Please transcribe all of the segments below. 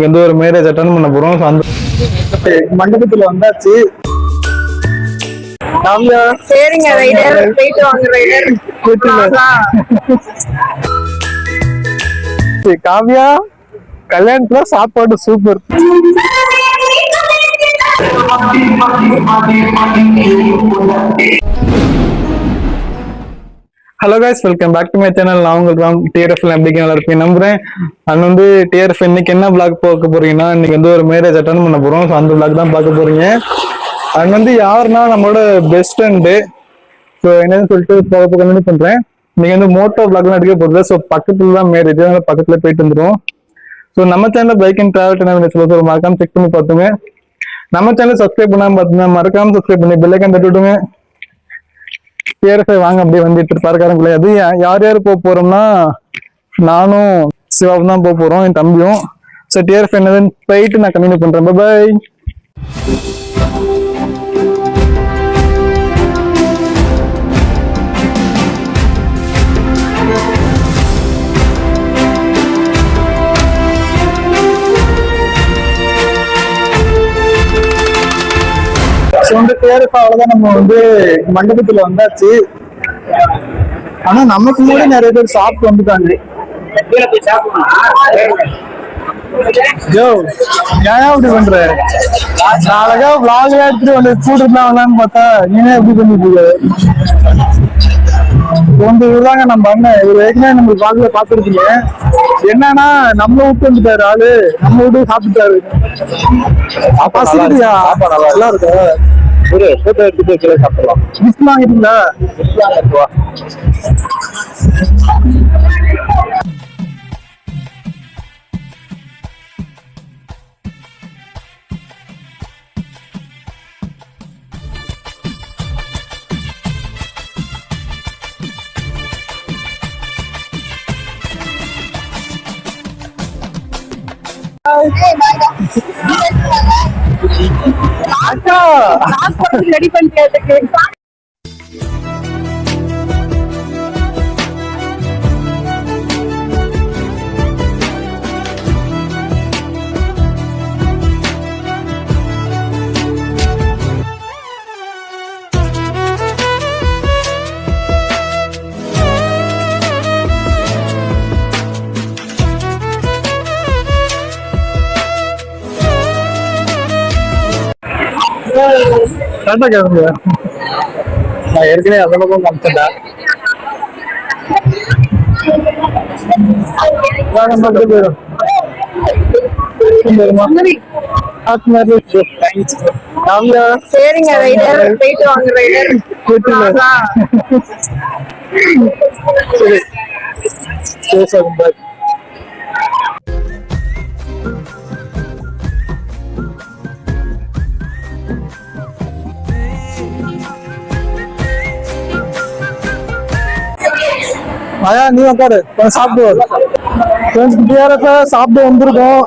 வந்து ஒரு marriage attend பண்ண போறோம். அந்த மண்டபத்துல வந்தாச்சு. சரிங்க ரைடர், போயிட்டு வாங்க ரைடர். காவியா, கல்யாணத்துல சாப்பாடு super. Hello guys, welcome back to my channel. நான் உங்களுக்கு டிஆர்எஃப் எப்படி நல்லா இருப்பேன் நம்புறேன். அண்ட் வந்து டிஆர்எஃப் இன்னைக்கு என்ன பிளாக் பார்க்க போறீங்கன்னா, இன்னைக்கு வந்து ஒரு மேரேஜ் அட்டன் பண்ண போறோம். ஸோ அந்த பிளாக் தான் பார்க்க போறீங்க. அண்ட் வந்து யாருன்னா நம்மளோட பெஸ்ட் ஃப்ரெண்டு. ஸோ என்னன்னு சொல்லிட்டு போக கண்டினியூ பண்றேன். நீங்க வந்து மோட்டோ பிளாக்லாம் எடுக்க போறது. ஸோ பக்கத்துல தான் மேரேஜ், அதனால பக்கத்துல போயிட்டு வந்துடும். ஸோ நம்ம channel bike and travel channel மறக்காம செக் பண்ணி பார்த்துங்க. நம்ம சேனல் சப்ஸ்கிரைப் பண்ணாம பார்த்தீங்கன்னா மறக்காம சப்ஸ்கிரைப் பண்ணி பெல் ஐகான் தட்டி விட்டுங்க. டிஆர்எஃப் வாங்க அப்படியே வந்துட்டு இருப்பாருக்காரங்களே. அது யார் யார் போக போறோம்னா, நானும் சிவாவும் தான் போக போறோம், என் தம்பியும். ஸோ டிஆர்எஃப் என்னதுன்னு போயிட்டு நான் கண்டினியூ பண்றேன். பாய். அவ்வளவுதான், நம்ம வந்து மண்டபத்துல வந்தாச்சு. ஆனா நமக்கு முன்னாடி நிறைய பேர் சாப்பிட்டு வந்துட்டாங்க. அப்படி பண்ற அழகா விளாக் எடுத்துட்டு வந்து கூட்டுலாம் வேணான்னு பார்த்தா நீனே எப்படி பண்ணிட்டு இவருதாங்க நம்ம அண்ணன். இவர் ஏற்கனவே நம்ம வாக்குல பாத்துருக்கீங்க. என்னன்னா நம்ம விட்டு வந்துட்டாரு ஆளு, நம்ம விட்டு சாப்பிட்டுட்டாரு. நல்லா இருக்கு. ஒரு போட்டோ எடுத்துட்டு கீழே சாப்பிடலாம். மிஸ் வாங்கிட்டீங்களா? ரெடி பண்ணிட்டு நான் ஏற்கனவே அந்த பக்கம் காமிச்சேன்டா. சரிங்க ரைடர், போயிட்டு வாங்க ரைடர். சரி. ஆயா நீ உட்காரு, சாப்பிடுவோம். சாப்பிட்டு வந்திருக்கோம்.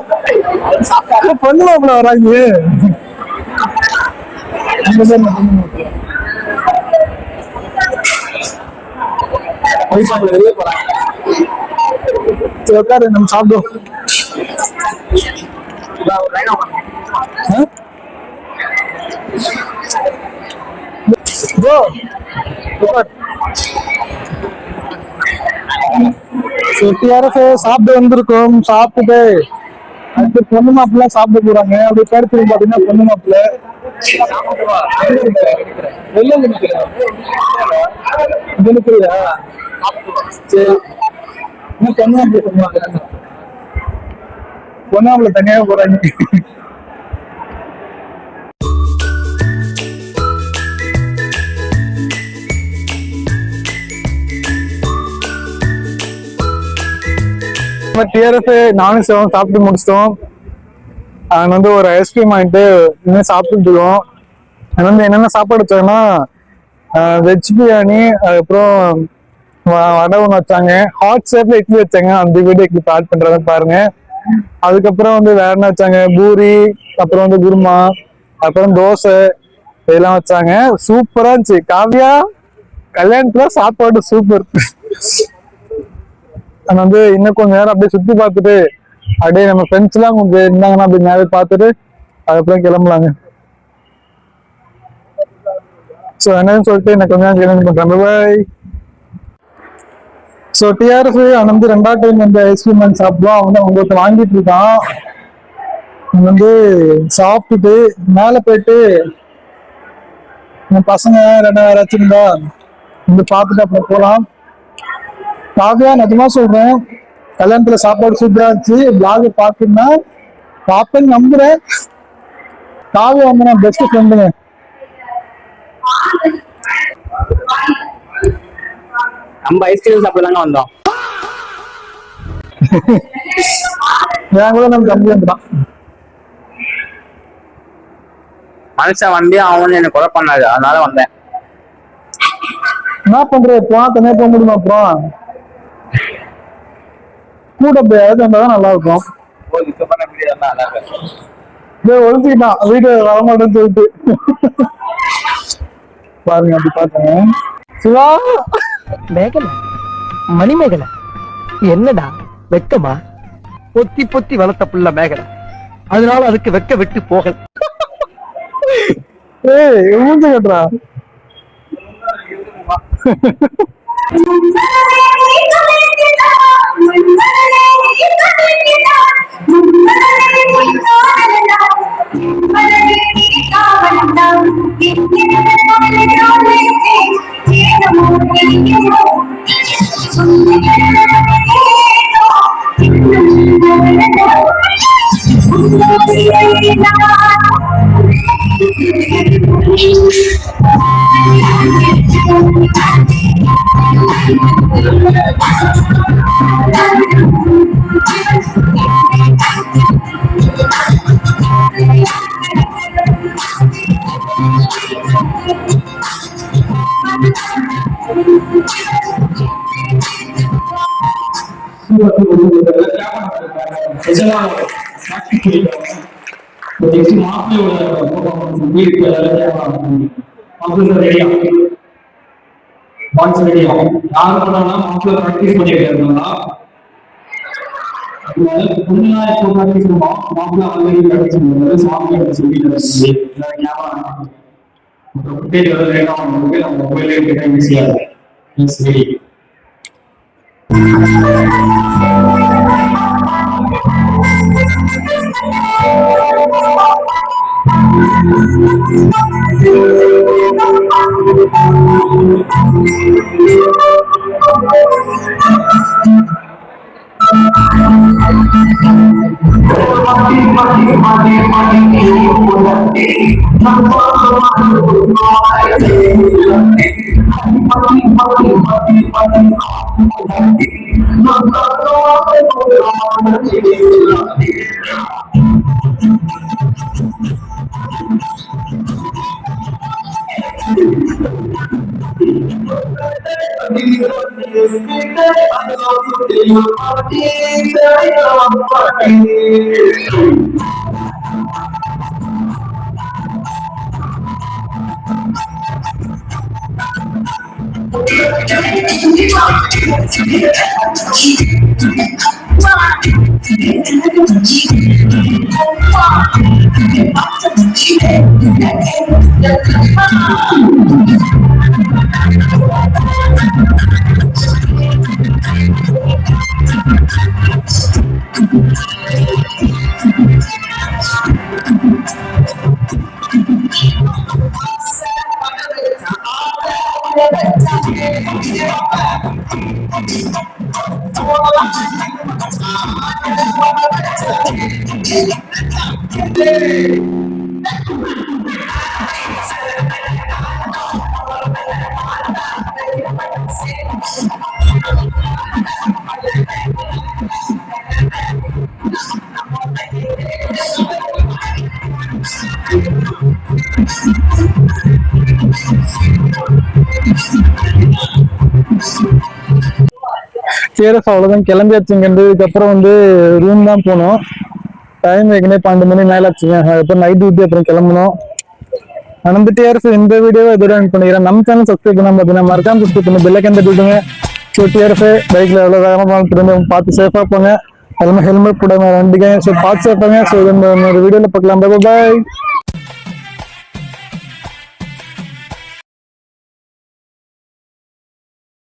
பண்ணுவாப்ல வராங்க. உட்காரு, நம்ம சாப்பிடுவோம். சாப்பிட்டு வந்திருக்கோம். சாப்பிட்டு அடுத்து பொண்ணு மாப்பிள்ள சாப்பிட போறாங்க. அப்படி கருத்து பாத்தீங்கன்னா பொண்ணு மாப்பிள்ள சரி. பொண்ணு மாப்பிள்ள பொண்ணு மாப்பிள்ள தனியாக போறாங்க. டிஆர்எஃப் நானும் சிவம் சாப்பிட்டு முடிச்சிட்டோம். அங்க வந்து ஒரு ஐஸ்கிரீம் வாங்கிட்டு இன்னும் சாப்பிட்டு இருக்கோம். அது வந்து என்னென்ன சாப்பாடு வச்சாங்கன்னா, வெஜ் பிரியாணி, அதுக்கப்புறம் வடை ஒன்று வச்சாங்க, ஹாட் ஷேப்ல இட்லி வச்சாங்க. அந்த வீடியோ கிளிப் ஆட் பண்றத பாருங்க. அதுக்கப்புறம் வந்து வேற என்ன வச்சாங்க, பூரி, அப்புறம் வந்து குருமா, அப்புறம் தோசை, இதெல்லாம் வச்சாங்க. சூப்பரா இருந்துச்சு. காவியா, கல்யாணத்துல சாப்பாடு சூப்பர். வந்து இன்னும் கொஞ்ச நேரம் அப்படியே சுத்தி பார்த்துட்டு அப்படியே நம்ம ஃப்ரெண்ட்ஸ் எல்லாம் கொஞ்சம் இருந்தாங்கன்னா அப்படி மேலே பார்த்துட்டு அதுக்கப்புறம் கிளம்பலாங்க. ஸோ என்னன்னு சொல்லிட்டு எனக்கு கொஞ்சம் கிளம்பி பண்றேன். பாய். ஸோ டிஆர்எஃப் அவன் வந்து 2வது டைம் வந்து ஐஸ்கிரீம் வாங்கி சாப்பிடுவோம். அவன் வந்து உங்களுக்கு வாங்கிட்டு இருக்கான். அவன் வந்து சாப்பிட்டுட்டு மேலே போயிட்டு என் பசங்க ரெண்டு யாராச்சும் இருந்தா வந்து பார்த்துட்டு அப்புறம் போகலாம். காவியா நிஜமா சொல்றேன், கல்யாணத்துல சாப்பாடு சூப்பரா இருந்துச்சு. பிளாக் பாத்தீங்கன்னா பாப்பேன்னு நம்புறேன். காவியா வந்து நான் பெஸ்ட் ஃப்ரெண்டுங்க. நம்ம ஐஸ்கிரீம் சாப்பிடலாங்க வந்தோம். என் கூட நம்ம தம்பி வந்துட்டான். மனுஷன் வண்டி அவன் என்ன கொலை பண்ணாது, அதனால வந்தேன். என்ன பண்ற, போனா தனியா போக முடியுமா? அப்புறம் கூட போயாவது வந்தாதான் நல்லா இருக்கும். ஒழிச்சுக்கிட்டான் வீடு வரமாட்டேன்னு சொல்லிட்டு. பாருங்க அப்படி பாத்தேங்க. சிவா மேகலை, மணிமேகலை, என்னடா வெக்கமா? பொத்தி பொத்தி வளர்த்த புள்ள மேகலை, அதனால அதுக்கு வெக்க விட்டு போகல. ஏய் மூஞ்ச கட்டுறா. டிஆர்எஃப் அவ்வளவுதான் கிளம்பியாச்சுங்க. இதுக்கப்புறம் வந்து ரூம் தான் போனோம். டைம் ஏற்கனவே 12 மணி மேல ஆச்சுங்க. அதுக்கப்புறம் நைட் டியூட்டி அப்புறம் கிளம்பணும். அந்த டிஆர்எஃப் இந்த வீடியோவை இதோட எண்ட் பண்ணிக்கிறேன். நம்ம சேனல் சப்ஸ்கிரைப் பண்ணாம பார்த்தீங்கன்னா மறக்காம சப்ஸ்கிரைப் பண்ணி பெல் ஐக்கன் தட்டி விட்டுங்க. ஸோ டிஆர்எஃப் பைக்ல எவ்வளவு வேகமா திரும்ப பார்த்து சேஃபா போங்க. எல்லாமே ஹெல்மெட் போடாம வண்டிங்க. ஸோ பார்த்து இருப்பாங்க. ஸோ இந்த வீடியோல பார்க்கலாம். பாய்.